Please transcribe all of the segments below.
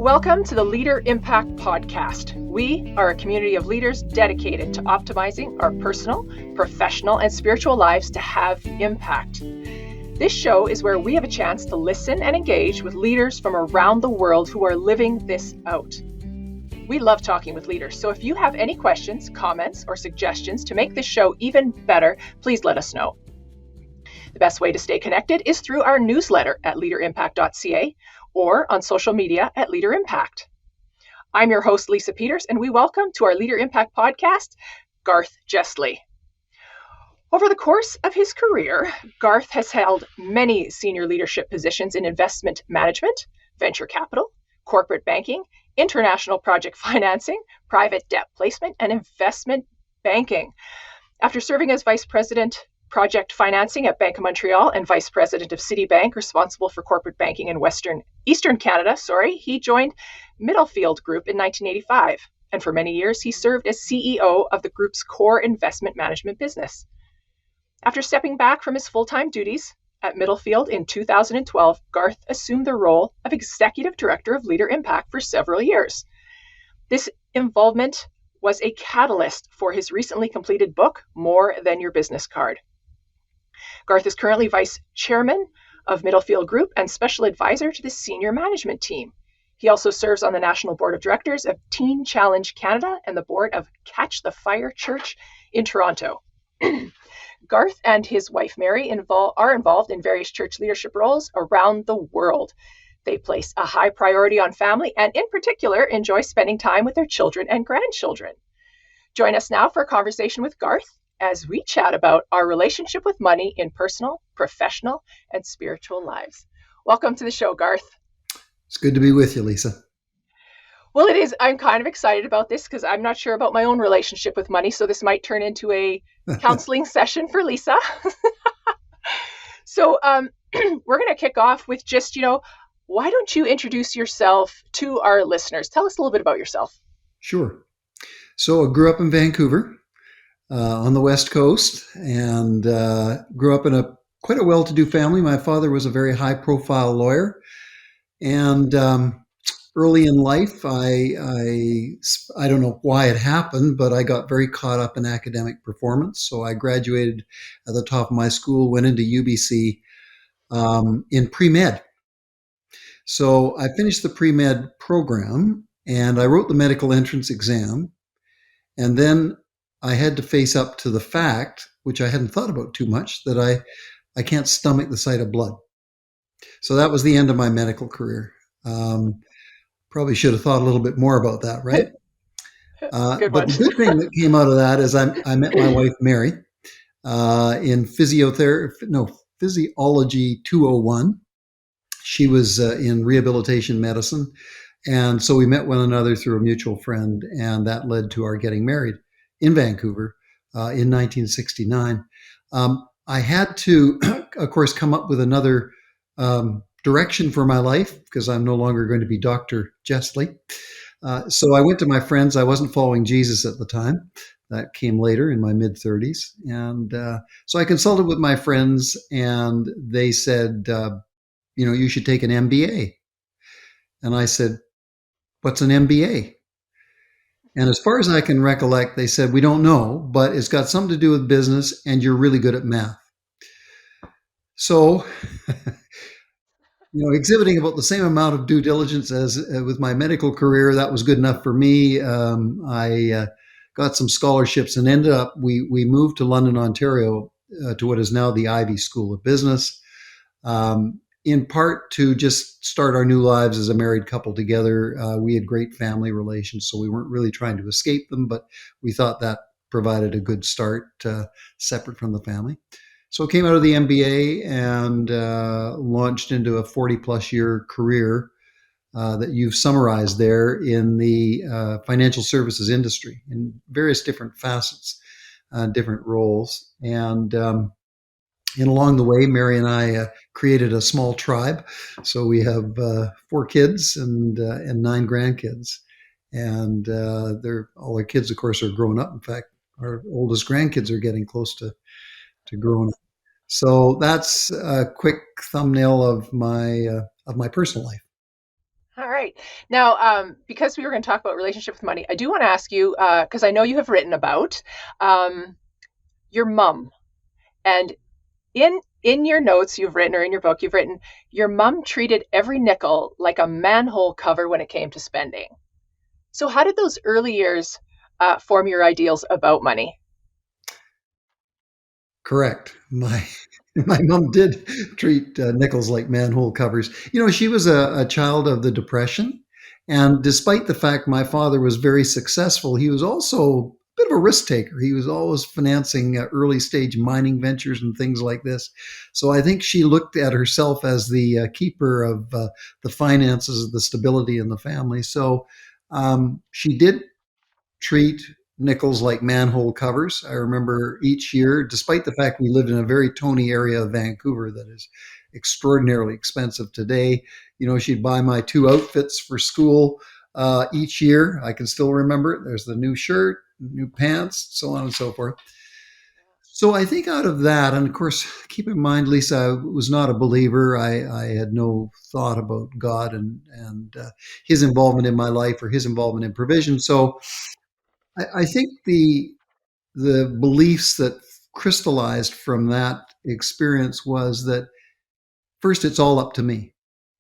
Welcome to the Leader Impact Podcast. We are a community of leaders dedicated to optimizing our personal, professional, and spiritual lives to have impact. This show is where we have a chance to listen and engage with leaders from around the world who are living this out. We love talking with leaders, so if you have any questions, comments, or suggestions to make this show even better, please let us know. The best way to stay connected is through our newsletter at leaderimpact.ca or on social media at Leader Impact. I'm your host, Lisa Peters, and we welcome to our Leader Impact podcast, Garth Jestley. Over the course of his career, Garth has held many senior leadership positions in investment management, venture capital, corporate banking, international project financing, private debt placement, and investment banking. After serving as Vice President Project Financing at Bank of Montreal and Vice President of Citibank, responsible for corporate banking in Eastern Canada, he joined Middlefield Group in 1985. And for many years, he served as CEO of the group's core investment management business. After stepping back from his full-time duties at Middlefield in 2012, Garth assumed the role of Executive Director of LeaderImpact for several years. This involvement was a catalyst for his recently completed book, More Than Your Business Card. Garth is currently Vice Chairman of Middlefield Group and Special Advisor to the Senior Management Team. He also serves on the National Board of Directors of Teen Challenge Canada and the board of Catch the Fire Church in Toronto. Garth and his wife Mary are involved in various church leadership roles around the world. They place a high priority on family and in particular enjoy spending time with their children and grandchildren. Join us now for a conversation with Garth as we chat about our relationship with money in personal, professional, and spiritual lives. Welcome to the show, Garth. It's good to be with you, Lisa. Well, it is. I'm kind of excited about this because I'm not sure about my own relationship with money, so this might turn into a counseling session for Lisa. So we're going to kick off with just, why don't you introduce yourself to our listeners? Tell us a little bit about yourself. Sure. So I grew up in Vancouver on the West Coast and grew up in quite a well-to-do family. My father was a very high-profile lawyer. And early in life, I don't know why it happened, but I got very caught up in academic performance. So I graduated at the top of my school, went into UBC in pre-med. So I finished the pre-med program and I wrote the medical entrance exam. And then I had to face up to the fact, which I hadn't thought about too much, that I can't stomach the sight of blood. So that was the end of my medical career. Probably should have thought a little bit more about that, right? But the good thing that came out of that is I met my wife, Mary, in Physiology 201. She was in rehabilitation medicine. And so we met one another through a mutual friend, and that led to our getting married in Vancouver in 1969. I had to, of course, come up with another direction for my life because I'm no longer going to be Dr. Jestley. So I went to my friends. I wasn't following Jesus at the time. That came later in my mid-30s. And so I consulted with my friends, and they said, you should take an MBA. And I said, what's an MBA? And as far as I can recollect, they said, we don't know, but it's got something to do with business and you're really good at math. So, exhibiting about the same amount of due diligence as with my medical career, that was good enough for me. I got some scholarships and ended up, we moved to London, Ontario, to what is now the Ivy School of Business. In part to just start our new lives as a married couple together. We had great family relations, so we weren't really trying to escape them, but we thought that provided a good start separate from the family. So I came out of the MBA and launched into a 40-plus year career that you've summarized there in the financial services industry in various different facets, different roles. And along the way, Mary and I created a small tribe. So we have 4 kids and 9 grandkids. And all our kids, of course, are grown up. In fact, our oldest grandkids are getting close to grown up. So that's a quick thumbnail of my personal life. All right. Now, because we were going to talk about relationship with money, I do want to ask you, because I know you have written about um, your mom. And in your notes you've written, or in your book you've written, your mom treated every nickel like a manhole cover when it came to spending. So how did those early years form your ideals about money? Correct. My my mom did treat nickels like manhole covers. She was a child of the Depression, and despite the fact my father was very successful, he was also a bit of a risk taker. He was always financing early stage mining ventures and things like this. So I think she looked at herself as the keeper of the finances, the stability in the family. So she did treat nickels like manhole covers. I remember each year, despite the fact we lived in a very Tony area of Vancouver that is extraordinarily expensive today, she'd buy my two outfits for school each year. I can still remember it. There's the new shirt, new pants, so on and so forth. So I think out of that, and of course, keep in mind, Lisa, I was not a believer. I had no thought about God and his involvement in my life or his involvement in provision. So I think the beliefs that crystallized from that experience was that first, it's all up to me.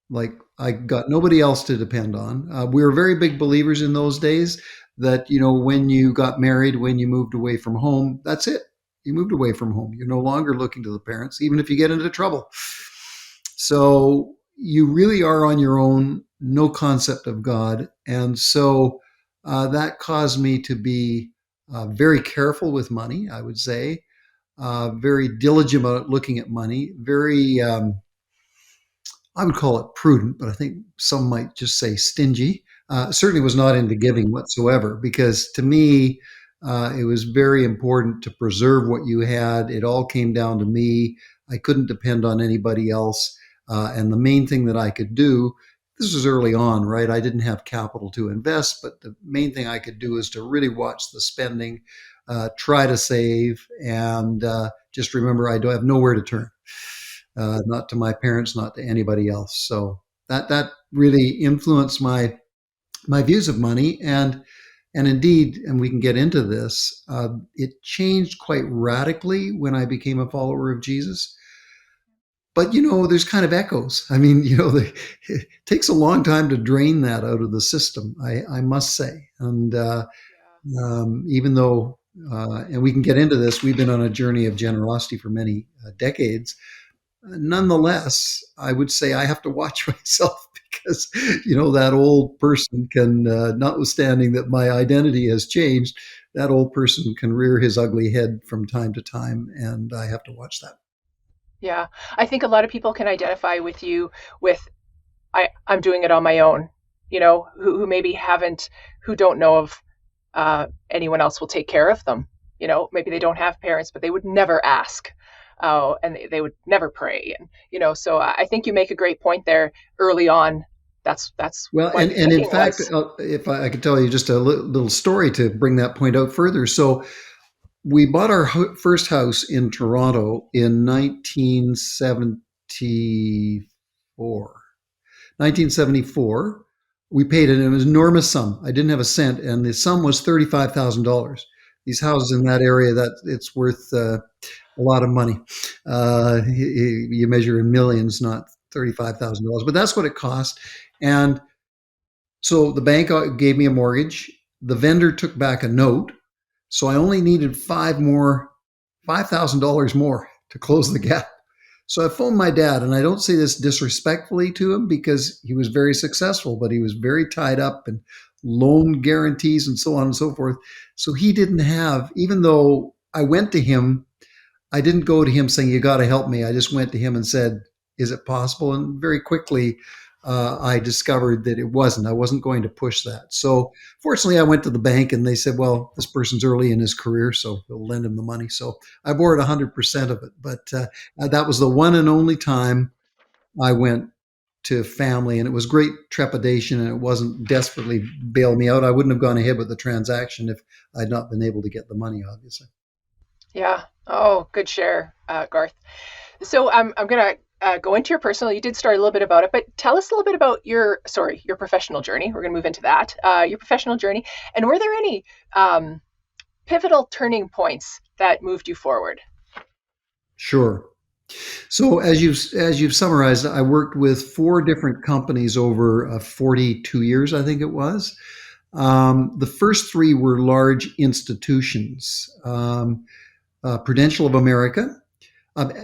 Like I got nobody else to depend on. We were very big believers in those days that when you got married, when you moved away from home, that's it. You moved away from home. You're no longer looking to the parents, even if you get into trouble. So you really are on your own, no concept of God. And so that caused me to be very careful with money, I would say, very diligent about looking at money, very, I would call it prudent, but I think some might just say stingy. Certainly was not into giving whatsoever because to me, it was very important to preserve what you had. It all came down to me. I couldn't depend on anybody else. And the main thing that I could do, this was early on, right? I didn't have capital to invest, but the main thing I could do is to really watch the spending, try to save, and just remember I do have nowhere to turn, not to my parents, not to anybody else. So that really influenced my views of money, and indeed, and we can get into this, it changed quite radically when I became a follower of Jesus. But there's kind of echoes. I mean, it takes a long time to drain that out of the system. I must say, and even though, and we can get into this, we've been on a journey of generosity for many decades. Nonetheless, I would say I have to watch myself because, that old person can, notwithstanding that my identity has changed, that old person can rear his ugly head from time to time, and I have to watch that. Yeah, I think a lot of people can identify with you with I'm doing it on my own. Who maybe haven't, who don't know of anyone else will take care of them. Maybe they don't have parents, but they would never ask. And they would never pray. And, so I think you make a great point there early on. That's Well, what your and in thinking fact, was. if I could tell you just a little story to bring that point out further. So we bought our first house in Toronto in 1974. 1974. We paid an enormous sum. I didn't have a cent, and the sum was $35,000. These houses in that area, that it's worth a lot of money. You measure in millions, not $35,000, but that's what it cost. And so the bank gave me a mortgage. The vendor took back a note, so I only needed $5,000 more to close the gap. So I phoned my dad, and I don't say this disrespectfully to him because he was very successful, but he was very tied up in loan guarantees and so on and so forth. So he didn't have, even though I went to him, I didn't go to him saying, "You got to help me." I just went to him and said, "Is it possible?" And very quickly, I discovered that it wasn't. I wasn't going to push that. So fortunately, I went to the bank and they said, "Well, this person's early in his career, so we'll lend him the money." So I borrowed 100% of it. But that was the one and only time I went to family, and it was great trepidation, and it wasn't desperately bail me out. I wouldn't have gone ahead with the transaction if I'd not been able to get the money, obviously. Yeah. Oh, good share, Garth. So I'm gonna go into your personal. You did start a little bit about it, but tell us a little bit about your professional journey. We're going to move into that, your professional journey. And were there any pivotal turning points that moved you forward? Sure. So as you've summarized, I worked with four different companies over 42 years, I think it was. The first three were large institutions. Prudential of America.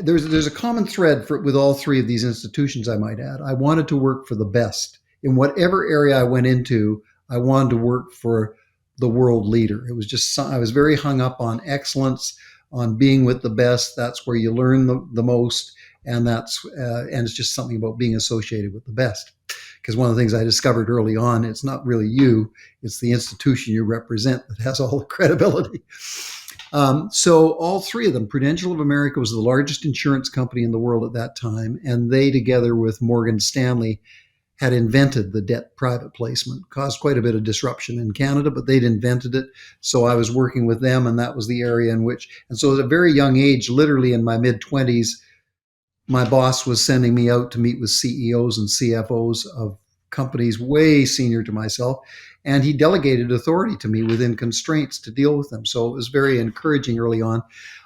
There's a common thread with all three of these institutions, I might add. I wanted to work for the best. In whatever area I went into, I wanted to work for the world leader. It was just, I was very hung up on excellence, on being with the best. That's where you learn the most. And it's just something about being associated with the best. Because one of the things I discovered early on, it's not really you, it's the institution you represent that has all the credibility. So all three of them, Prudential of America was the largest insurance company in the world at that time, and they, together with Morgan Stanley, had invented the debt private placement. Caused quite a bit of disruption in Canada, but they'd invented it. So I was working with them, and that was the area in which, and so at a very young age, literally in my mid-20s, my boss was sending me out to meet with CEOs and CFOs of companies way senior to myself, and he delegated authority to me within constraints to deal with them. So it was very encouraging early on.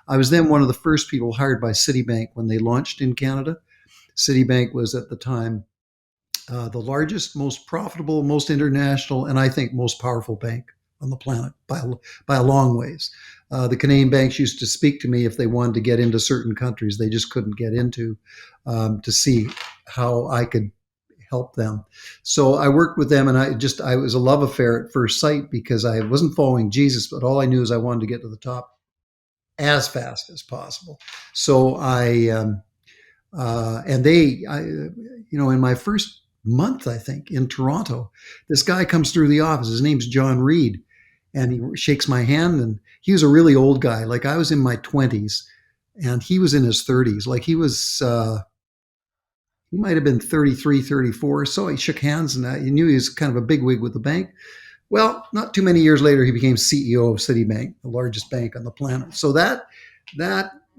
I was then one of the first people hired by Citibank when they launched in Canada. Citibank was at the time the largest, most profitable, most international, and I think most powerful bank on the planet by a long ways. The Canadian banks used to speak to me if they wanted to get into certain countries they just couldn't get into, to see how I could help them. So I worked with them, and I was a love affair at first sight because I wasn't following Jesus, but all I knew is I wanted to get to the top as fast as possible. So in my first month, I think, in Toronto, this guy comes through the office. His name's John Reed, and he shakes my hand, and he was a really old guy. Like, I was in my 20s, and he was in his 30s. Like, he might have been 33, 34. So he shook hands, and I knew he was kind of a bigwig with the bank. Well, not too many years later, he became CEO of Citibank, the largest bank on the planet. So that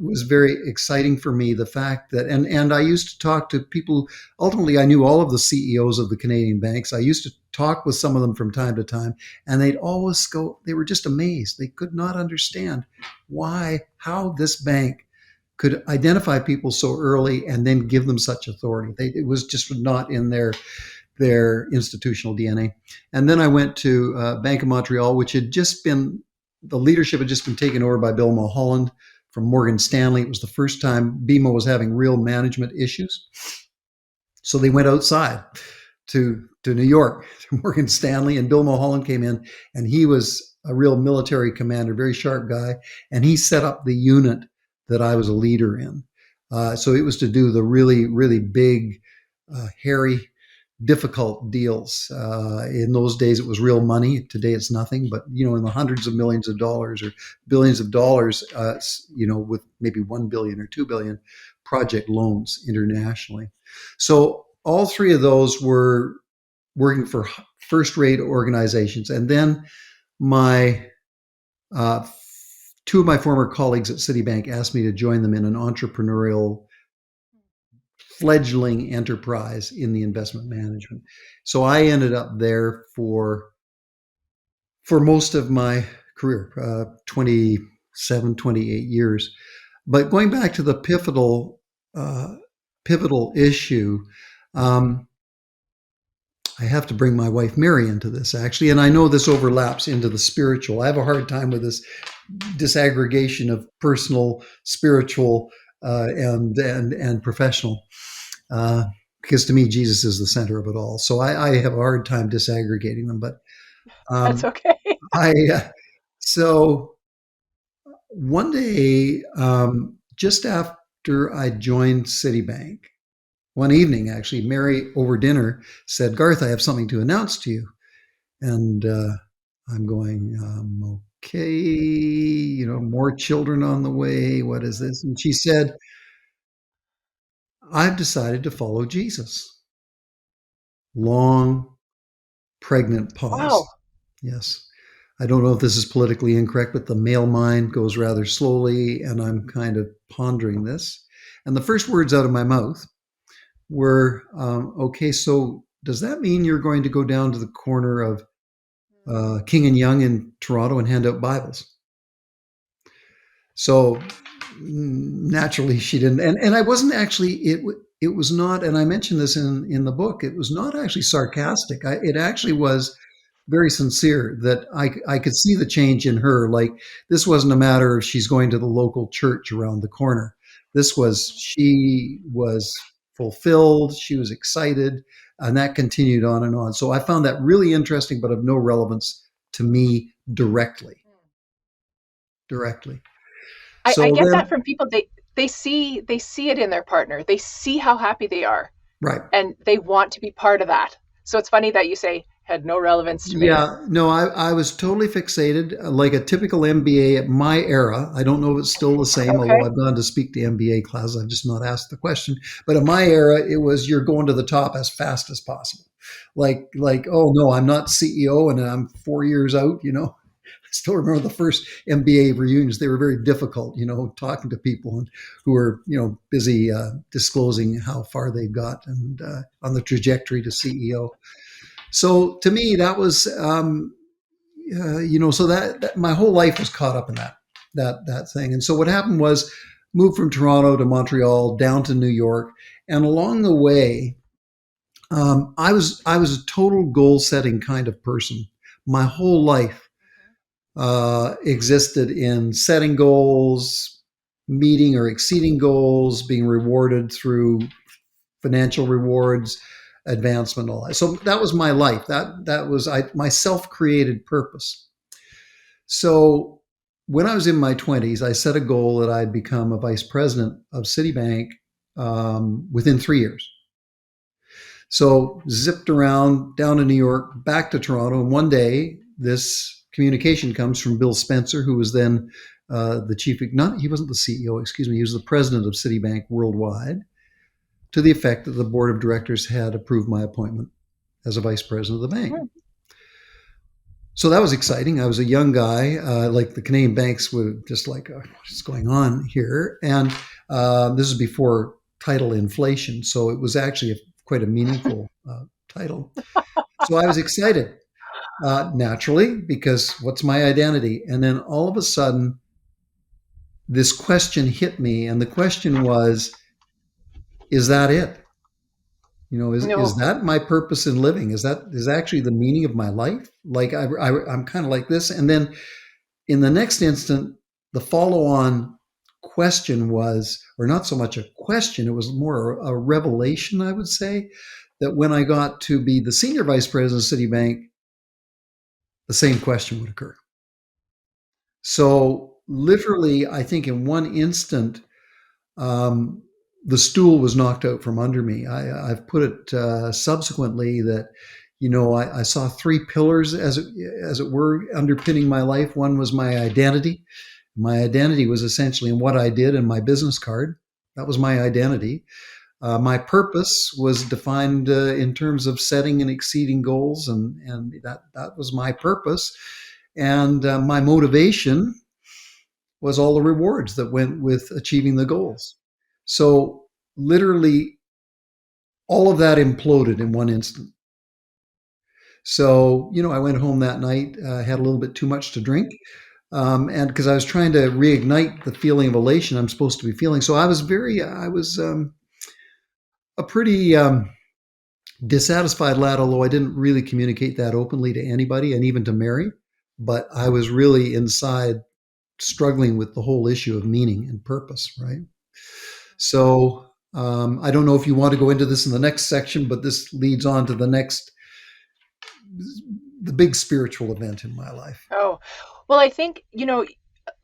was very exciting for me. The fact that, and I used to talk to people. Ultimately, I knew all of the CEOs of the Canadian banks. I used to talk with some of them from time to time, and they'd always go. They were just amazed. They could not understand how this bank could identify people so early and then give them such authority. It was just not in their institutional DNA. And then I went to Bank of Montreal, which had just been, the leadership had just been taken over by Bill Mulholland from Morgan Stanley. It was the first time BMO was having real management issues. So they went outside to New York, to Morgan Stanley, and Bill Mulholland came in, and he was a real military commander, very sharp guy, and he set up the unit that I was a leader in. So it was to do the really, really big, hairy, difficult deals. In those days, it was real money. Today, it's nothing. But in the hundreds of millions of dollars or billions of dollars, with maybe 1 billion or 2 billion project loans internationally. So all three of those were working for first-rate organizations, and then my two of my former colleagues at Citibank asked me to join them in an entrepreneurial fledgling enterprise in the investment management. So I ended up there for most of my career, 27, 28 years. But going back to the pivotal issue, I have to bring my wife Mary into this, actually, and I know this overlaps into the spiritual. I have a hard time with this disaggregation of personal, spiritual, and professional, because to me Jesus is the center of it all. So I have a hard time disaggregating them. But That's okay. So one day, just after I joined Citibank, one evening, actually, Mary over dinner said, "Garth, I have something to announce to you." And I'm going, okay, more children on the way. What is this? And she said, "I've decided to follow Jesus." Long, pregnant pause. Wow. Yes. I don't know if this is politically incorrect, but the male mind goes rather slowly, and I'm kind of pondering this. And the first words out of my mouth were, okay, so does that mean you're going to go down to the corner of King and Yonge in Toronto and hand out Bibles? So naturally she didn't, and I wasn't actually, it was not, and I mentioned this in the book, it was not actually sarcastic. It actually was very sincere, that I could see the change in her. Like, this wasn't a matter of she's going to the local church around the corner. This was, she was fulfilled, she was excited, and that continued on and on. So I found that really interesting, but of no relevance to me directly. I So get that then, from people. They see it in their partner. They see how happy they are, right. and they want to be part of that. So it's funny that you say had no relevance to me. Yeah, no, I was totally fixated, like a typical MBA at my era. I don't know if it's still the same, although Okay. I've gone to speak to MBA classes. I've just not asked the question. But in my era, it was, you're going to the top as fast as possible. Oh no, I'm not CEO and I'm 4 years out. I still remember the first MBA reunions. They were very difficult, talking to people who were, busy disclosing how far they got and on the trajectory to CEO. So to me, that was, so that my whole life was caught up in that thing. And so what happened was, moved from Toronto to Montreal, down to New York, and along the way, I was a total goal setting kind of person. My whole life existed in setting goals, meeting or exceeding goals, being rewarded through financial rewards, advancement, all that. So that was my life. That was my self-created purpose. So when I was in my 20s, I set a goal that I'd become a vice president of Citibank within 3 years. So zipped around down to New York, back to Toronto, and one day this communication comes from Bill Spencer, who was then the chief. Not, he wasn't the CEO, excuse me. He was the president of Citibank worldwide, to the effect that the board of directors had approved my appointment as a vice president of the bank. So that was exciting. I was a young guy, like the Canadian banks were just like, what's going on here? And this is before title inflation. So it was actually quite a meaningful title. So I was excited, naturally, because what's my identity? And then all of a sudden, this question hit me. And the question was, is that it? Is No. that my purpose in living? Is actually the meaning of my life? Like I'm kind of like this. And then in the next instant, the follow-on question was, or not so much a question, it was more a revelation, I would say, that when I got to be the senior vice president of Citibank, the same question would occur. So literally, I think in one instant, um, the stool was knocked out from under me. I've put it subsequently that, I saw three pillars, as it were, underpinning my life. One was my identity. My identity was essentially in what I did in my business card. That was my identity. My purpose was defined in terms of setting and exceeding goals, and that was my purpose. And my motivation was all the rewards that went with achieving the goals. So literally, all of that imploded in one instant. So, I went home that night, had a little bit too much to drink, and because I was trying to reignite the feeling of elation I'm supposed to be feeling. So I was a pretty dissatisfied lad, although I didn't really communicate that openly to anybody and even to Mary. But I was really inside struggling with the whole issue of meaning and purpose, right? So I don't know if you want to go into this in the next section, but this leads on to the big spiritual event in my life. Oh, well, I think,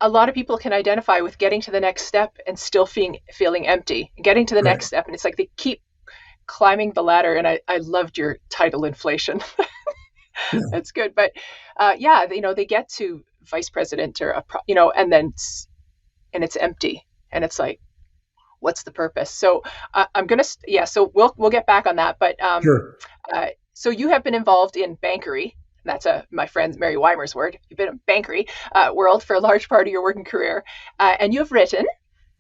a lot of people can identify with getting to the next step and still feeling empty, getting to the Right. next step. And it's like they keep climbing the ladder. And I loved your title, inflation. Yeah. That's good. But yeah, they get to vice president or, and then and it's empty. And it's like, what's the purpose? So I'm going to, yeah, so we'll get back on that. But Sure. so you have been involved in bankery. That's my friend Mary Weimer's word. You've been in bankery world for a large part of your working career. And you have written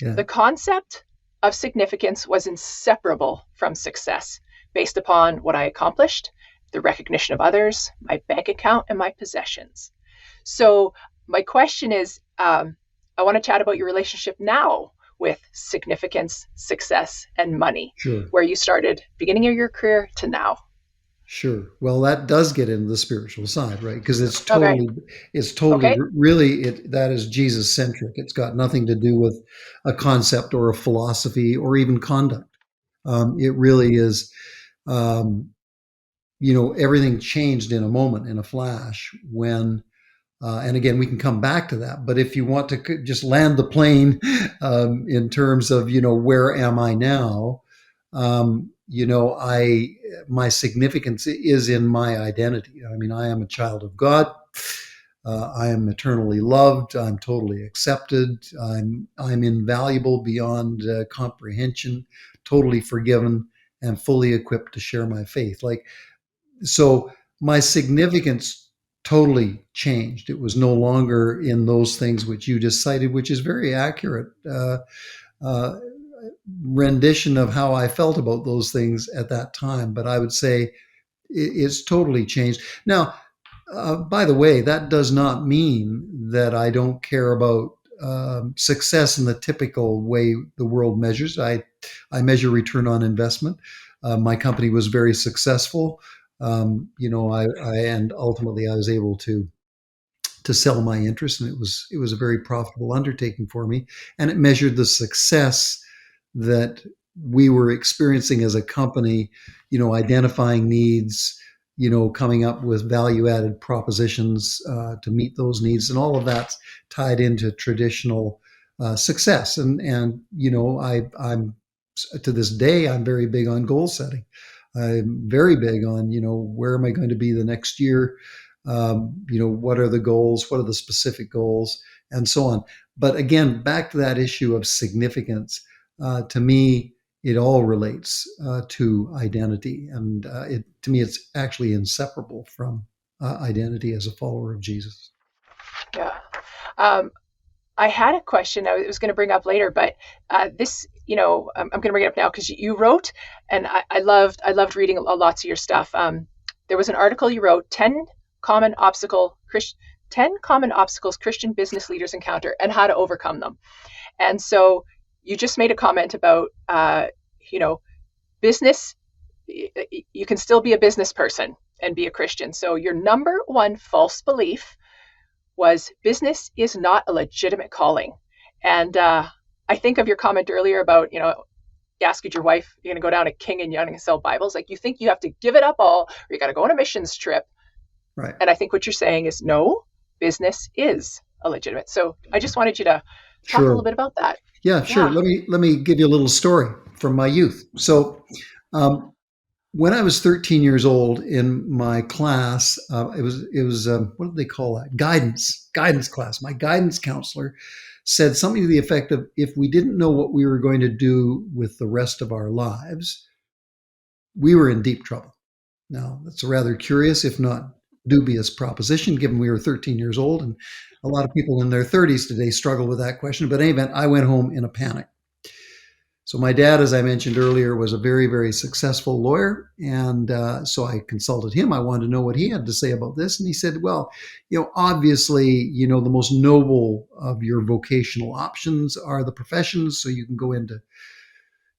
Yeah. The Concept of significance was inseparable from success based upon what I accomplished, the recognition of others, my bank account, and my possessions. So, my question is I want to chat about your relationship now with significance, success, and money, Sure. where you started beginning of your career to now. Sure. Well, that does get into the spiritual side, right? Because Okay. it's totally, Okay. really, that is Jesus centric. It's got nothing to do with a concept or a philosophy or even conduct. It really is, um, everything changed in a moment, in a flash when, and again, we can come back to that. But if you want to just land the plane in terms of, where am I now? My significance is in my identity. I mean, I am a child of God. I am eternally loved. I'm totally accepted. I'm invaluable beyond comprehension, totally forgiven, and fully equipped to share my faith. So my significance totally changed. It was no longer in those things which you just cited, which is very accurate. Uh, Rendition of how I felt about those things at that time. But I would say it's totally changed. Now, by the way, that does not mean that I don't care about success in the typical way the world measures. I measure return on investment. My company was very successful. And ultimately I was able to sell my interest, and it was a very profitable undertaking for me, and it measured the success that we were experiencing as a company, identifying needs, coming up with value added propositions to meet those needs, and all of that's tied into traditional success. I'm to this day, I'm very big on goal setting. I'm very big on, where am I going to be the next year? What are the goals? What are the specific goals? And so on. But again, back to that issue of significance. To me, it all relates to identity, and to me, it's actually inseparable from identity as a follower of Jesus. Yeah. Um, I had a question I was going to bring up later, but this, I'm going to bring it up now because you wrote, and I loved reading lots of your stuff. There was an article you wrote, 10 common obstacles Christian business leaders encounter and how to overcome them. And so you just made a comment about, business. You can still be a business person and be a Christian. So your number one false belief was business is not a legitimate calling. And I think of your comment earlier about, you asked your wife, you're going to go down to King and Young and sell Bibles. Like, you think you have to give it up all, or you got to go on a missions trip. Right. And I think what you're saying is no, business is a legitimate. So I just wanted you to talk a Sure. little bit about that. Yeah, sure. Yeah. Let me give you a little story from my youth. So, when I was 13 years old, in my class, it was what did they call that? Guidance class. My guidance counselor said something to the effect of, if we didn't know what we were going to do with the rest of our lives, we were in deep trouble. Now, that's a rather curious, if not dubious, proposition, given we were 13 years old, and a lot of people in their 30s today struggle with that question. But in any event, I went home in a panic. So my dad, as I mentioned earlier, was a very, very successful lawyer. And so I consulted him. I wanted to know what he had to say about this. And he said, well, obviously, the most noble of your vocational options are the professions. So you can go into,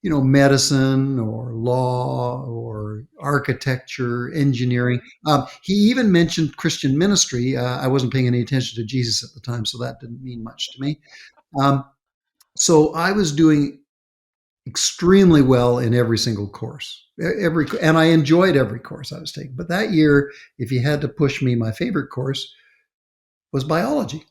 medicine or law or architecture, engineering. He even mentioned Christian ministry. I wasn't paying any attention to Jesus at the time, so that didn't mean much to me. Um, so I was doing extremely well in every single course. And I enjoyed every course I was taking. But that year, if you had to push me, my favorite course was biology.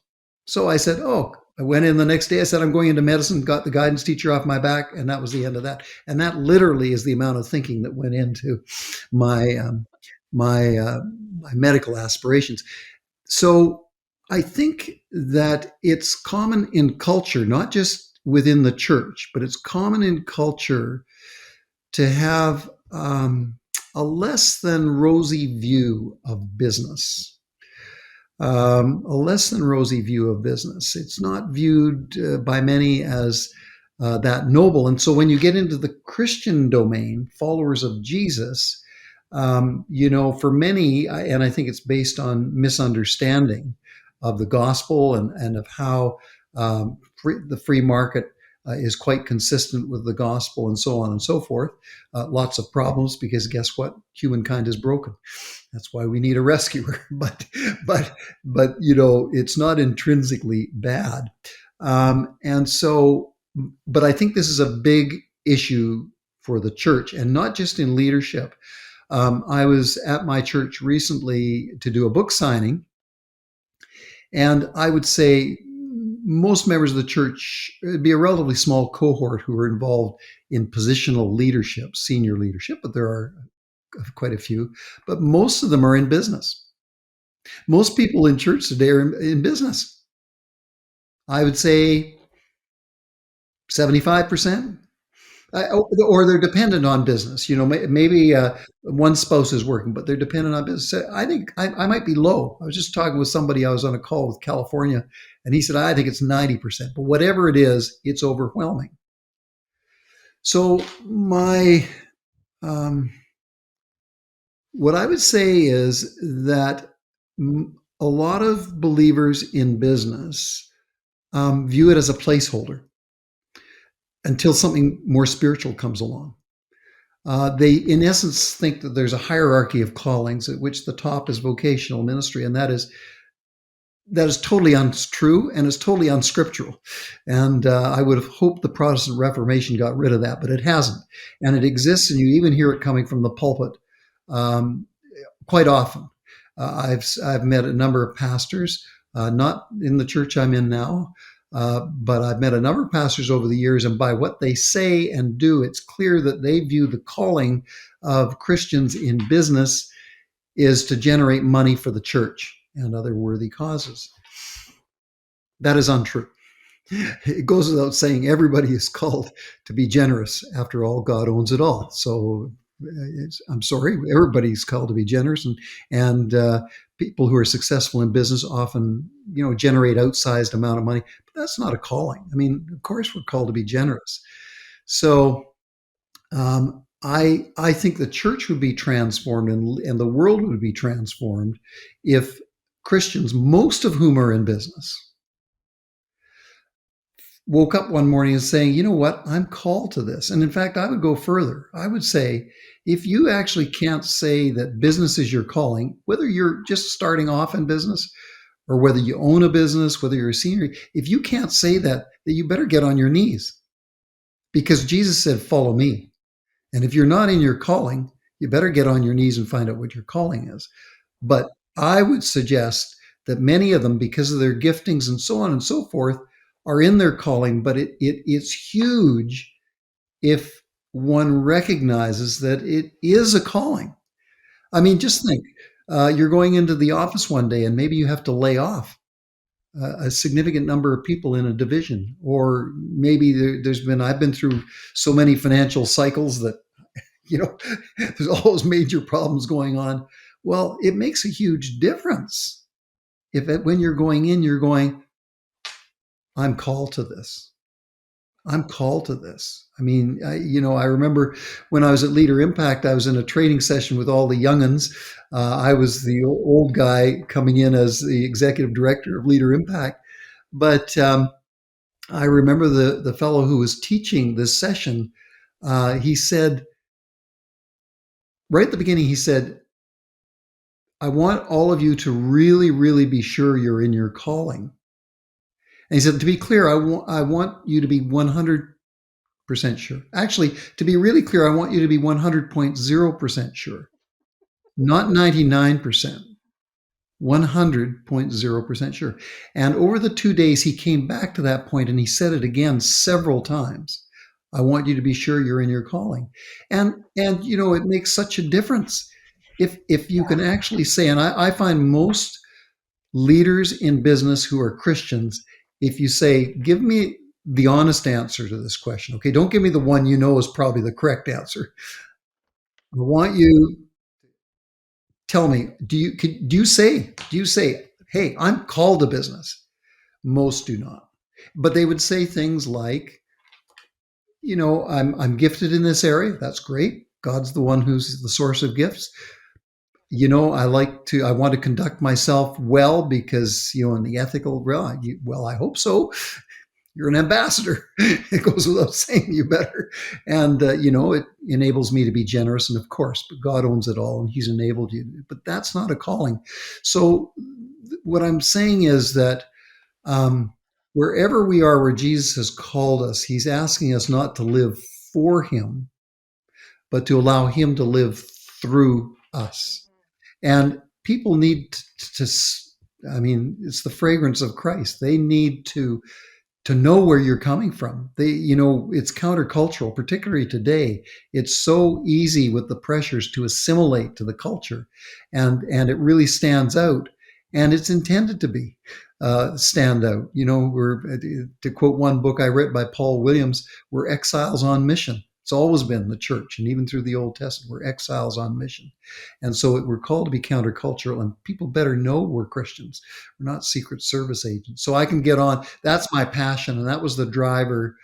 So I said, oh, I went in the next day. I said, I'm going into medicine, got the guidance teacher off my back, and that was the end of that. And that literally is the amount of thinking that went into my my medical aspirations. So I think that it's common in culture, not just within the church, but it's common in culture to have a less than rosy view of business. A less than rosy view of business. It's not viewed by many as that noble. And so when you get into the Christian domain, followers of Jesus, for many, and I think it's based on misunderstanding of the gospel and of how the free market is quite consistent with the gospel and so on and so forth. Lots of problems because guess what? Humankind is broken. That's why we need a rescuer. But it's not intrinsically bad. And so, but I think this is a big issue for the church, and not just in leadership. I was at my church recently to do a book signing, and I would say most members of the church, it'd be a relatively small cohort who are involved in positional leadership, senior leadership, but there are quite a few. But most of them are in business. Most people in church today are in business. I would say 75%. Or they're dependent on business. Maybe one spouse is working, but they're dependent on business. So I think I might be low. I was just talking with somebody. I was on a call with California, and he said, I think it's 90%. But whatever it is, it's overwhelming. So what I would say is that a lot of believers in business view it as a placeholder until something more spiritual comes along. They, in essence, think that there's a hierarchy of callings at which the top is vocational ministry, and that is totally untrue and is totally unscriptural. And I would have hoped the Protestant Reformation got rid of that, but it hasn't. And it exists, and you even hear it coming from the pulpit quite often. I've met a number of pastors, not in the church I'm in now, but I've met a number of pastors over the years, and by what they say and do, it's clear that they view the calling of Christians in business is to generate money for the church and other worthy causes. That is untrue. It goes without saying, everybody is called to be generous. After all, God owns it all. So I'm sorry, everybody's called to be generous, and people who are successful in business often, generate outsized amount of money, but that's not a calling. I mean, of course, we're called to be generous. So I think the church would be transformed and the world would be transformed if Christians, most of whom are in business, woke up one morning and saying, you know what, I'm called to this. And in fact, I would go further. I would say, if you actually can't say that business is your calling, whether you're just starting off in business or whether you own a business, whether you're a senior, if you can't say that you better get on your knees, because Jesus said, follow me. And if you're not in your calling, you better get on your knees and find out what your calling is. But I would suggest that many of them, because of their giftings and so on and so forth, are in their calling, but it's huge if one recognizes that it is a calling. I mean, just think, you're going into the office one day and maybe you have to lay off a significant number of people in a division, or maybe I've been through so many financial cycles that, there's all those major problems going on. Well, it makes a huge difference when you're going in, you're going, I'm called to this. I'm called to this. I mean, I remember when I was at LeaderImpact, I was in a training session with all the young'uns. I was the old guy coming in as the executive director of LeaderImpact. But I remember the fellow who was teaching this session, he said, right at the beginning, he said, I want all of you to really, really be sure you're in your calling. And he said, to be clear, I want you to be 100% sure. Actually, to be really clear, I want you to be 100.0% sure, not 99%, 100.0% sure. And over the 2 days, he came back to that point and he said it again several times. I want you to be sure you're in your calling. And it makes such a difference if you can actually say, and I find most leaders in business who are Christians, if you say, give me the honest answer to this question, okay, don't give me the one is probably the correct answer. I want you tell me, do you say, hey, I'm called to business? Most do not. But they would say things like, I'm gifted in this area. That's great. God's the one who's the source of gifts. I want to conduct myself well because, in the ethical realm, I hope so. You're an ambassador. It goes without saying, you better. And, it enables me to be generous. And of course, but God owns it all and he's enabled you. But that's not a calling. So what I'm saying is that wherever we are, where Jesus has called us, he's asking us not to live for him, but to allow him to live through us. And people need it's the fragrance of Christ. They need to know where you're coming from. It's countercultural, particularly today. It's so easy with the pressures to assimilate to the culture, and it really stands out. And it's intended to be stand out. We're, to quote one book I read by Paul Williams, we're exiles on mission. It's always been the church, and even through the Old Testament, we're exiles on mission. And so we're called to be countercultural, and people better know we're Christians. We're not Secret Service agents. So I can get on. That's my passion, and that was the driver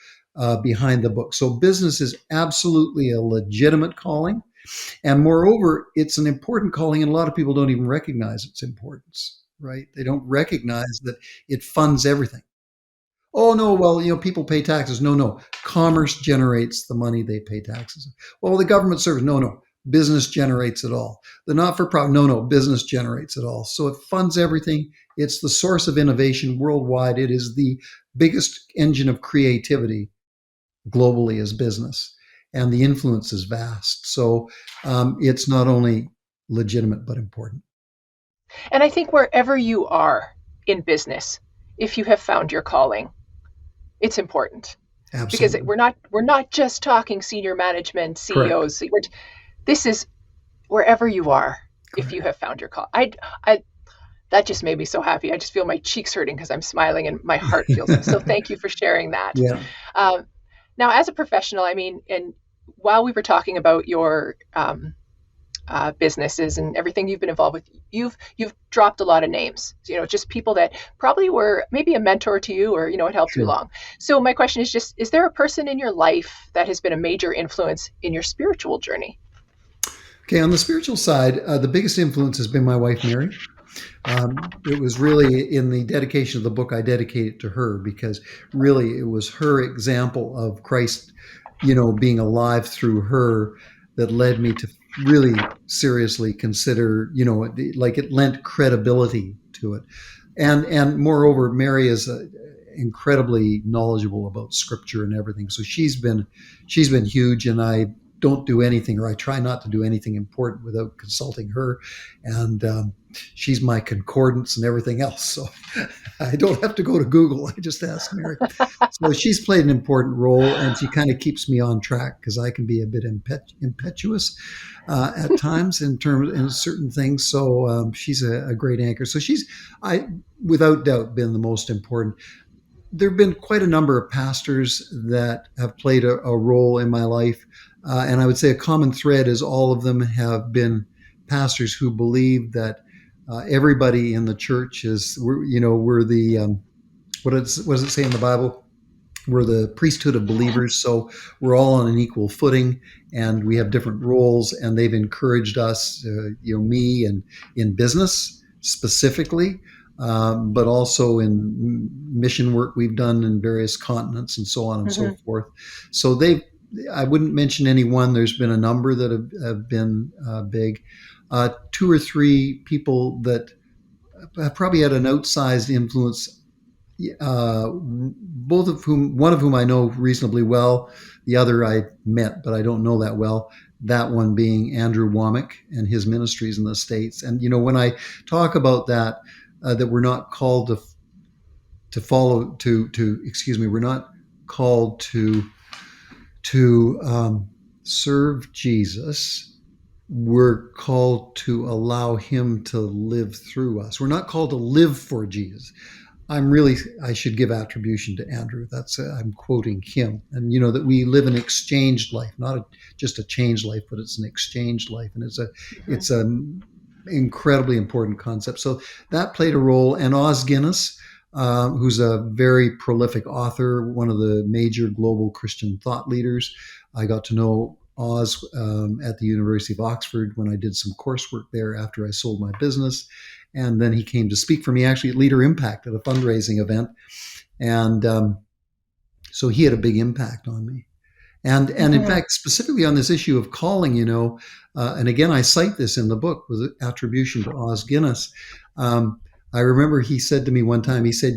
behind the book. So business is absolutely a legitimate calling. And moreover, it's an important calling, and a lot of people don't even recognize its importance, right? They don't recognize that it funds everything. Oh, no, well, people pay taxes. No. Commerce generates the money they pay taxes. Well, the government service. No. Business generates it all. The not-for-profit. No. Business generates it all. So it funds everything. It's the source of innovation worldwide. It is the biggest engine of creativity globally as business. And the influence is vast. So it's not only legitimate, but important. And I think wherever you are in business, if you have found your calling, it's important. Absolutely. Because we're not just talking senior management, CEOs. Correct. This is wherever you are. Correct. If you have found your call. That just made me so happy. I just feel my cheeks hurting because I'm smiling and my heart feels it. So thank you for sharing that. Yeah. Now, as a professional, and while we were talking about your businesses and everything you've been involved with, you've dropped a lot of names, just people that probably were maybe a mentor to you or, it helped you along. So my question is just, is there a person in your life that has been a major influence in your spiritual journey? Okay. On the spiritual side, the biggest influence has been my wife, Mary. It was really in the dedication of the book, I dedicate it to her because really it was her example of Christ, being alive through her that led me to really seriously consider, it lent credibility to it. And moreover, Mary is incredibly knowledgeable about scripture and everything. So she's been huge, and I don't do anything, or I try not to do anything important without consulting her. And she's my concordance and everything else. So I don't have to go to Google. I just ask Mary. So she's played an important role, and she kind of keeps me on track because I can be a bit impetuous at times in certain things. So she's a great anchor. So she's, without doubt, been the most important. There have been quite a number of pastors that have played a role in my life. And I would say a common thread is all of them have been pastors who believe that everybody in the church we're the, what does it say in the Bible? We're the priesthood of believers. So we're all on an equal footing, and we have different roles, and they've encouraged us, me and in business specifically, but also in mission work we've done in various continents and so on and so forth. So I wouldn't mention any one. There's been a number that have been big. 2 or 3 people that have probably had an outsized influence, one of whom I know reasonably well, the other I met, but I don't know that well. That one being Andrew Womack and his ministries in the States. And, when I talk about that we're not called we're not called to serve Jesus. We're called to allow him to live through us. We're not called to live for Jesus. I should give attribution to Andrew. I'm quoting him. And, that we live an exchanged life, not just a changed life, but it's an exchanged life. And it's an incredibly important concept. So that played a role. And Os Guinness, who's a very prolific author, one of the major global Christian thought leaders. I got to know Oz at the University of Oxford when I did some coursework there after I sold my business. And then he came to speak for me actually at LeaderImpact at a fundraising event. And so he had a big impact on me. And in fact, specifically on this issue of calling, and again, I cite this in the book with attribution to Os Guinness. I remember he said to me one time, he said,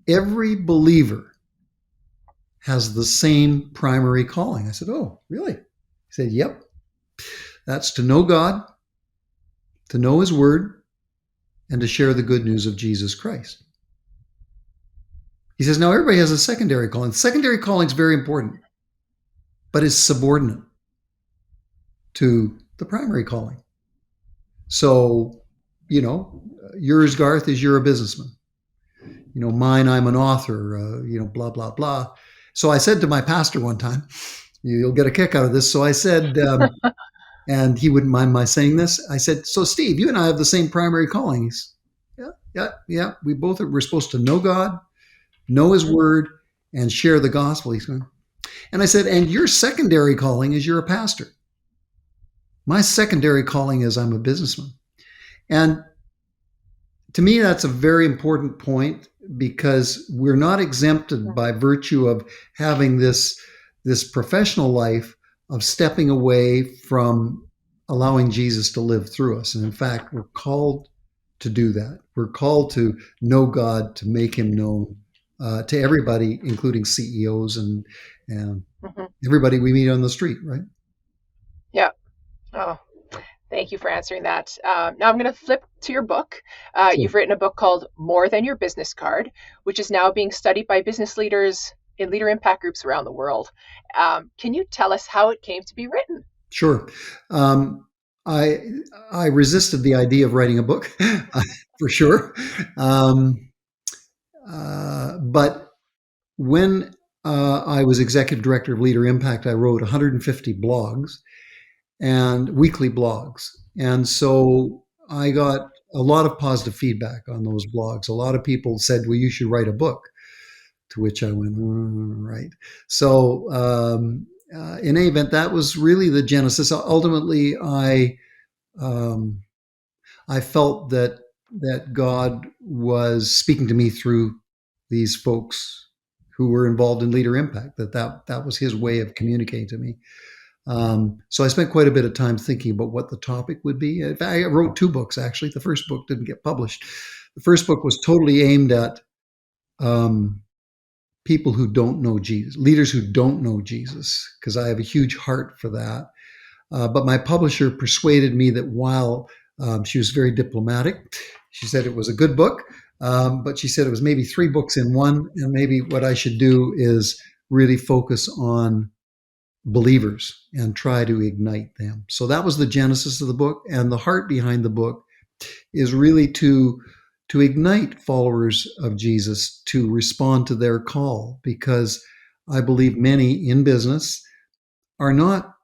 every believer has the same primary calling. I said, oh, really? He said, yep. That's to know God, to know his word, and to share the good news of Jesus Christ. He says, now everybody has a secondary calling. Secondary calling is very important, but is subordinate to the primary calling. So, yours, Garth, is you're a businessman. Mine, I'm an author, blah, blah, blah. So I said to my pastor one time, you'll get a kick out of this. So I said, and he wouldn't mind my saying this. I said, so Steve, you and I have the same primary callings. Yeah. We're supposed to know God, know his word, and share the gospel. He's going, and I said, and your secondary calling is you're a pastor. My secondary calling is I'm a businessman. And to me, that's a very important point because we're not exempted by virtue of having this professional life of stepping away from allowing Jesus to live through us. And in fact, we're called to do that. We're called to know God, to make him known to everybody, including CEOs and everybody we meet on the street, right? Yeah. Oh, thank you for answering that. Now I'm going to flip to your book. Sure. You've written a book called More Than Your Business Card, which is now being studied by business leaders in leader impact groups around the world. Can you tell us how it came to be written? Sure. I resisted the idea of writing a book, for sure. But when I was executive director of LeaderImpact, I wrote 150 blogs and weekly blogs. And so I got a lot of positive feedback on those blogs. A lot of people said, well, you should write a book, to which I went, right. So in any event, that was really the genesis. Ultimately, I felt that God was speaking to me through these folks who were involved in LeaderImpact, that was his way of communicating to me. So I spent quite a bit of time thinking about what the topic would be. In fact, I wrote 2 books, actually. The first book didn't get published. The first book was totally aimed at people who don't know Jesus, leaders who don't know Jesus, because I have a huge heart for that. But my publisher persuaded me that while she was very diplomatic, she said it was a good book, but she said it was maybe 3 books in one, and maybe what I should do is really focus on believers and try to ignite them. So that was the genesis of the book, and the heart behind the book is really to ignite followers of Jesus to respond to their call, because I believe many in business are not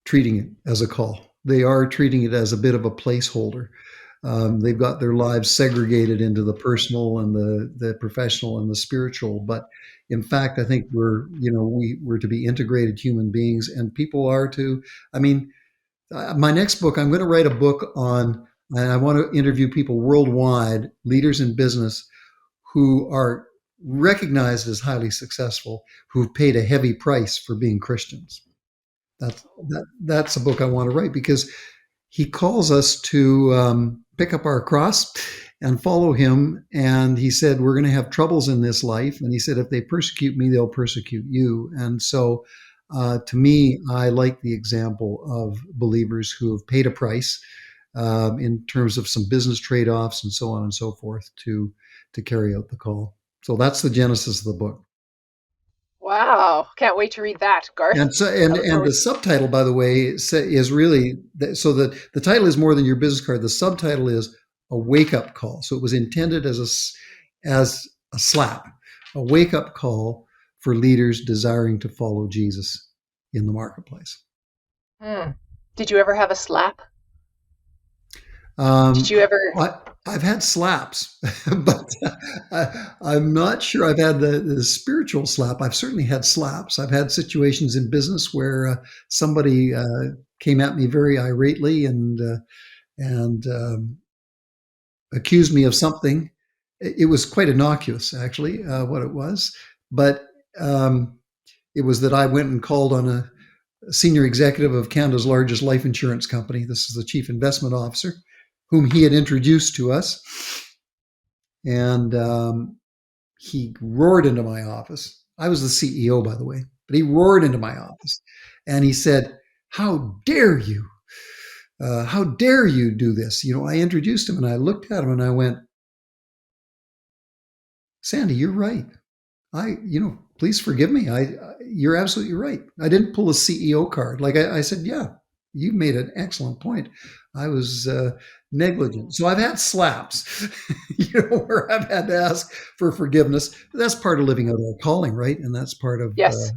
treating it as a call. They are treating it as a bit of a placeholder. They've got their lives segregated into the personal and the professional and the spiritual. But in fact, I think we're to be integrated human beings, and people are to. I mean, my next book, I'm going to write a book on, and I want to interview people worldwide, leaders in business who are recognized as highly successful, who've paid a heavy price for being Christians. That's a book I want to write, because he calls us to pick up our cross and follow him. And he said, we're going to have troubles in this life. And he said, if they persecute me, they'll persecute you. And so to me, I like the example of believers who have paid a price in terms of some business trade-offs and so on and so forth to carry out the call. So that's the genesis of the book. Wow. Can't wait to read that, Garth. And so, and the subtitle, by the way, is really, so the title is More Than Your Business Card. The subtitle is A Wake-Up Call. So it was intended as a slap, a wake-up call for leaders desiring to follow Jesus in the marketplace. Did you ever have a slap? Did you ever? I've had slaps, but I'm not sure I've had the spiritual slap. I've certainly had slaps. I've had situations in business where somebody came at me very irately and accused me of something. It was quite innocuous, actually, what it was. But um, it was that I went and called on a senior executive of Canada's largest life insurance company. This is the chief investment officer, whom he had introduced to us. And he roared into my office. I was the CEO, by the way, but he roared into my office and he said, "How dare you? How dare you do this?" I introduced him and I looked at him and I went, "Sandy, you're right. Please forgive me. You're absolutely right. I didn't pull a CEO card. Like I said, yeah, you made an excellent point. I was negligent. So I've had slaps, where I've had to ask for forgiveness. That's part of living out our calling, right? And that's part of Yes.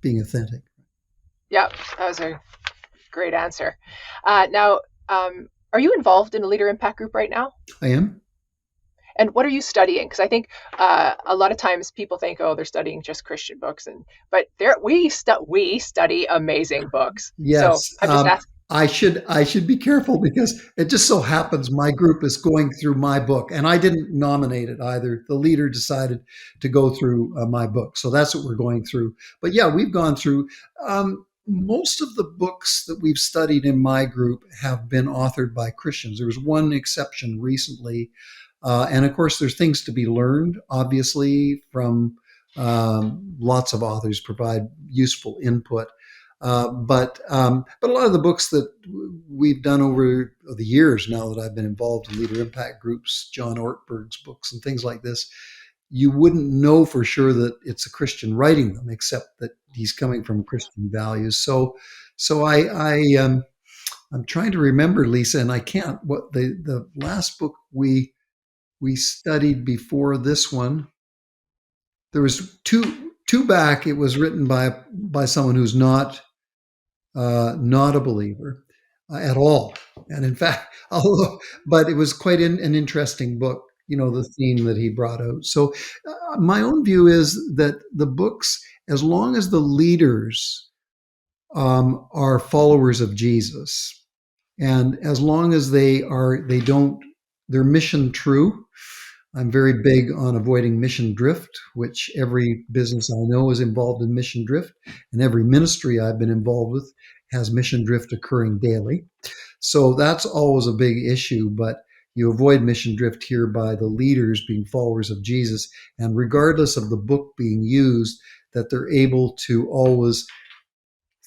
being authentic. Yeah, that was a great answer. Now, are you involved in a Leader Impact group right now? I am. And what are you studying? Because I think a lot of times people think, oh, they're studying just Christian books, but we study amazing books. So Yes. I'm just asking. I should be careful because it just so happens my group is going through my book, and I didn't nominate it either. The leader decided to go through my book, so that's what we're going through. But yeah, we've gone through. Most of the books that we've studied in my group have been authored by Christians. There was one exception recently, and of course, there's things to be learned, obviously, from lots of authors provide useful input. But a lot of the books that we've done over the years now that I've been involved in Leader Impact groups, John Ortberg's books and things like this, you wouldn't know for sure that it's a Christian writing them, except that he's coming from Christian values. So I'm trying to remember, Lisa, and I can't. What the last book we studied before this one? There was two back. It was written by someone who's not a believer at all. And in fact, but it was quite an interesting book, the theme that he brought out. So my own view is that the books, as long as the leaders are followers of Jesus, and as long as they're mission true. I'm very big on avoiding mission drift, which every business I know is involved in mission drift, and every ministry I've been involved with has mission drift occurring daily. So that's always a big issue, but you avoid mission drift here by the leaders being followers of Jesus, and regardless of the book being used, that they're able to always,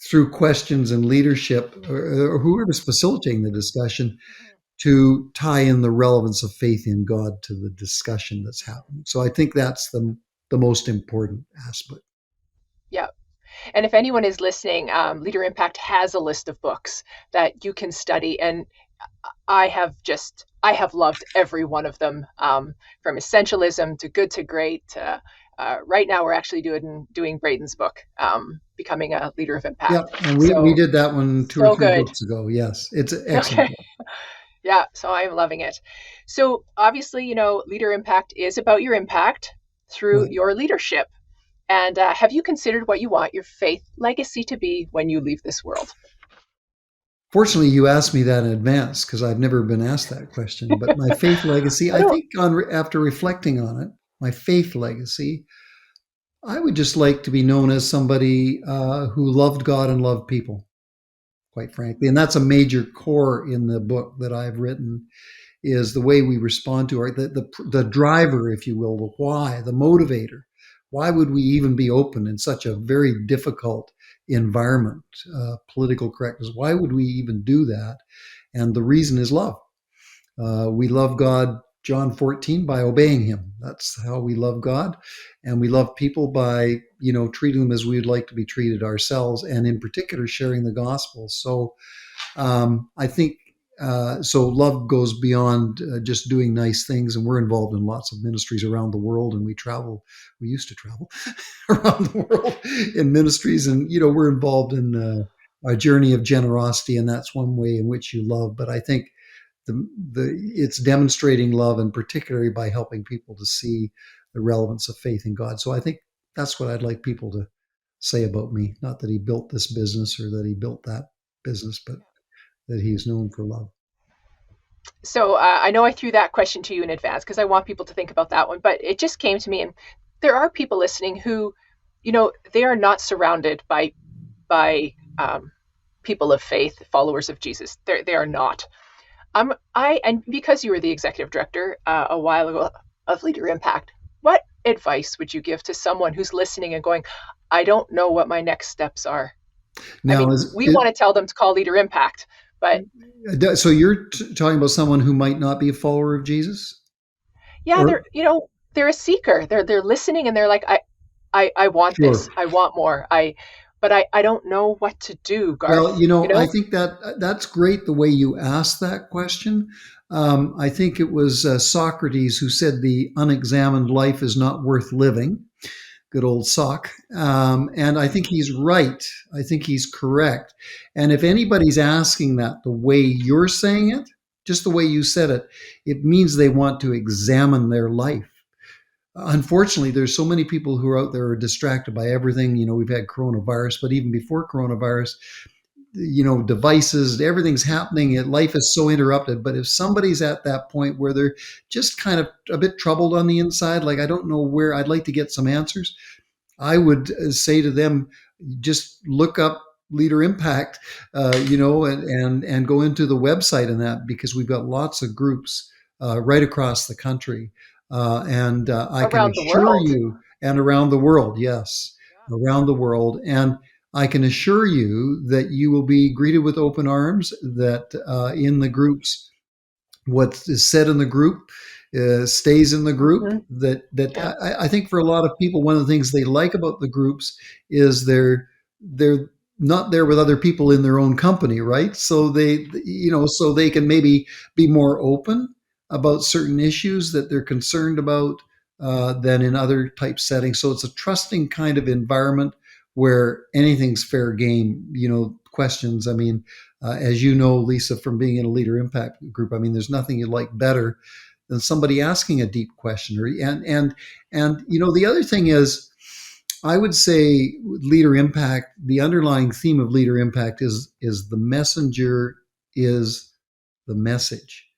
through questions and leadership, or whoever's facilitating the discussion, to tie in the relevance of faith in God to the discussion that's happening. So I think that's the most important aspect. Yeah. And if anyone is listening, Leader Impact has a list of books that you can study. And I have loved every one of them, from Essentialism to Good to Great. Right now, we're actually doing Braden's book, Becoming a Leader of Impact. Yeah, and we did that one 2 or 3 good. books ago. Yes, it's an excellent book. Yeah, so I'm loving it. So obviously, Leader Impact is about your impact through your leadership. And have you considered what you want your faith legacy to be when you leave this world? Fortunately, you asked me that in advance because I've never been asked that question. But my faith legacy, I think after reflecting on it, my faith legacy, I would just like to be known as somebody who loved God and loved people, quite frankly. And that's a major core in the book that I've written, is the way we respond to the driver, if you will, the why, the motivator. Why would we even be open in such a very difficult environment, political correctness? Why would we even do that? And the reason is love. We love God, John 14, by obeying him. That's how we love God. And we love people by, treating them as we would like to be treated ourselves, and in particular, sharing the gospel. So I think so love goes beyond just doing nice things, and we're involved in lots of ministries around the world, and we used to travel around the world in ministries, and we're involved in a journey of generosity, and that's one way in which you love. But I think it's demonstrating love, and particularly by helping people to see the relevance of faith in God. So I think that's what I'd like people to say about me. Not that he built this business or that he built that business, but that he's known for love. So I know I threw that question to you in advance because I want people to think about that one, but it just came to me, and there are people listening who, they are not surrounded by people of faith, followers of Jesus. They are not. And because you were the executive director a while ago of Leader Impact, what advice would you give to someone who's listening and going, I don't know what my next steps are? Now, We want to tell them to call Leader Impact, but so you're talking about someone who might not be a follower of Jesus? yeah, Or they're a seeker. They're listening and they're like, I want sure. this. I want more. But I don't know what to do, Well, Garth. I think that's great the way you asked that question. I think it was Socrates who said the unexamined life is not worth living. Good old Sock. And I think he's right. I think he's correct. And if anybody's asking that the way you're saying it, just the way you said it, it means they want to examine their life. Unfortunately, there's so many people who are out there are distracted by everything. We've had coronavirus, but even before coronavirus, devices, everything's happening. Life is so interrupted. But if somebody's at that point where they're just kind of a bit troubled on the inside, like, I don't know where, I'd like to get some answers, I would say to them, just look up Leader Impact, and go into the website and that, because we've got lots of groups right across the country. And I can Around the assure world. you, and around the world, yes, around the world. And I can assure you that you will be greeted with open arms, that in the groups, what is said in the group stays in the group. Mm-hmm. That Yeah. I think for a lot of people, one of the things they like about the groups is they're not there with other people in their own company, right? So so they can maybe be more open about certain issues that they're concerned about than in other type settings. So it's a trusting kind of environment where anything's fair game. Questions. I mean, as you know, Lisa, from being in a Leader Impact group, I mean, there's nothing you like better than somebody asking a deep question. And the other thing is, I would say Leader Impact, the underlying theme of Leader Impact is the messenger is the message.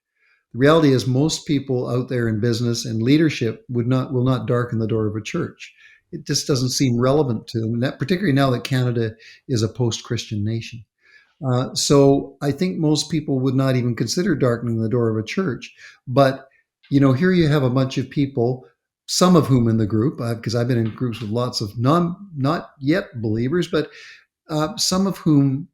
The reality is, most people out there in business and leadership will not darken the door of a church. It just doesn't seem relevant to them, particularly now that Canada is a post-Christian nation. So I think most people would not even consider darkening the door of a church. But, here you have a bunch of people, some of whom in the group, because I've been in groups with lots of not yet believers, but some of whom,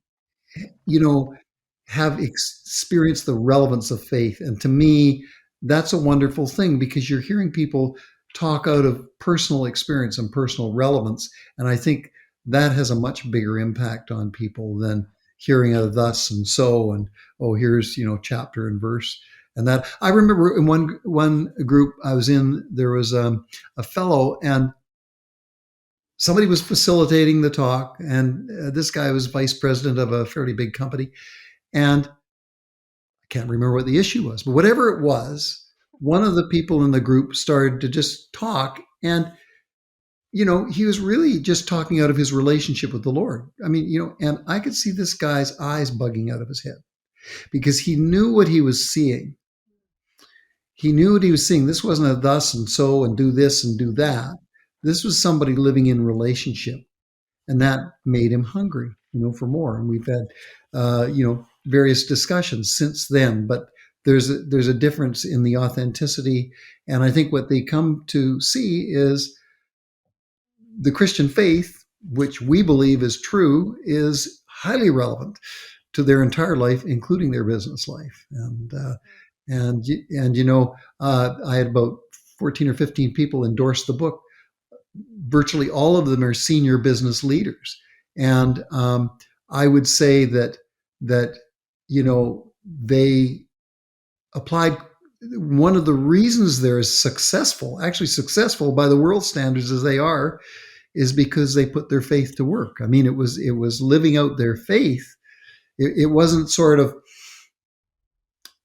have experienced the relevance of faith. And to me, that's a wonderful thing, because you're hearing people talk out of personal experience and personal relevance. And I think that has a much bigger impact on people than hearing a thus and so, and, oh, here's, chapter and verse. And that, I remember in one group I was in, there was a fellow, and somebody was facilitating the talk, and this guy was vice president of a fairly big company. And I can't remember what the issue was, but whatever it was, one of the people in the group started to just talk. And, he was really just talking out of his relationship with the Lord. I mean, and I could see this guy's eyes bugging out of his head, because he knew what he was seeing. He knew what he was seeing. This wasn't a thus and so and do this and do that. This was somebody living in relationship. And that made him hungry, for more. And we've had, various discussions since then. But there's a difference in the authenticity. And I think what they come to see is the Christian faith, which we believe is true, is highly relevant to their entire life, including their business life. I had about 14 or 15 people endorse the book. Virtually all of them are senior business leaders. And I would say that they applied. One of the reasons they're as actually successful by the world standards as they are, is because they put their faith to work. I mean, it was living out their faith. It wasn't sort of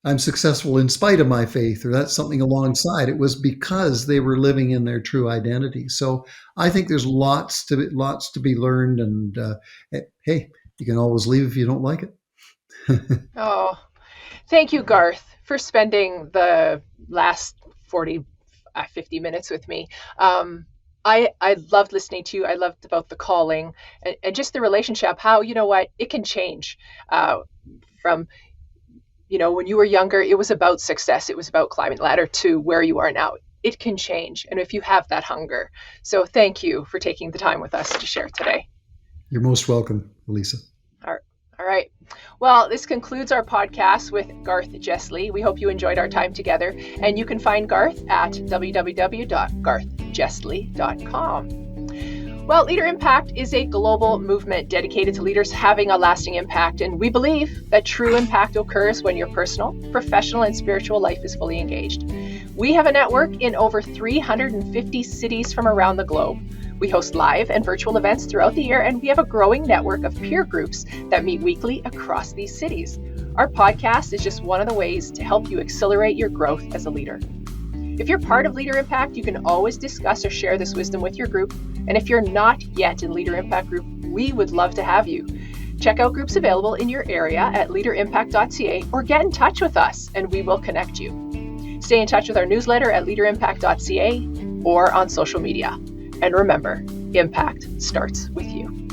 I'm successful in spite of my faith, or that's something alongside. It was because they were living in their true identity. So I think there's lots to be learned, and hey, you can always leave if you don't like it. Oh, thank you, Garth, for spending the last 50 minutes with me. I loved listening to you. I loved about the calling and just the relationship, how, you know what, it can change from, when you were younger, it was about success. It was about climbing the ladder to where you are now. It can change. And if you have that hunger. So thank you for taking the time with us to share today. You're most welcome, Elisa. All right. Well, this concludes our podcast with Garth Jestley. We hope you enjoyed our time together. And you can find Garth at www.garthjestly.com. Well, Leader Impact is a global movement dedicated to leaders having a lasting impact. And we believe that true impact occurs when your personal, professional, and spiritual life is fully engaged. We have a network in over 350 cities from around the globe. We host live and virtual events throughout the year, and we have a growing network of peer groups that meet weekly across these cities. Our podcast is just one of the ways to help you accelerate your growth as a leader. If you're part of Leader Impact, you can always discuss or share this wisdom with your group. And if you're not yet in Leader Impact Group, we would love to have you. Check out groups available in your area at leaderimpact.ca or get in touch with us and we will connect you. Stay in touch with our newsletter at leaderimpact.ca or on social media. And remember, impact starts with you.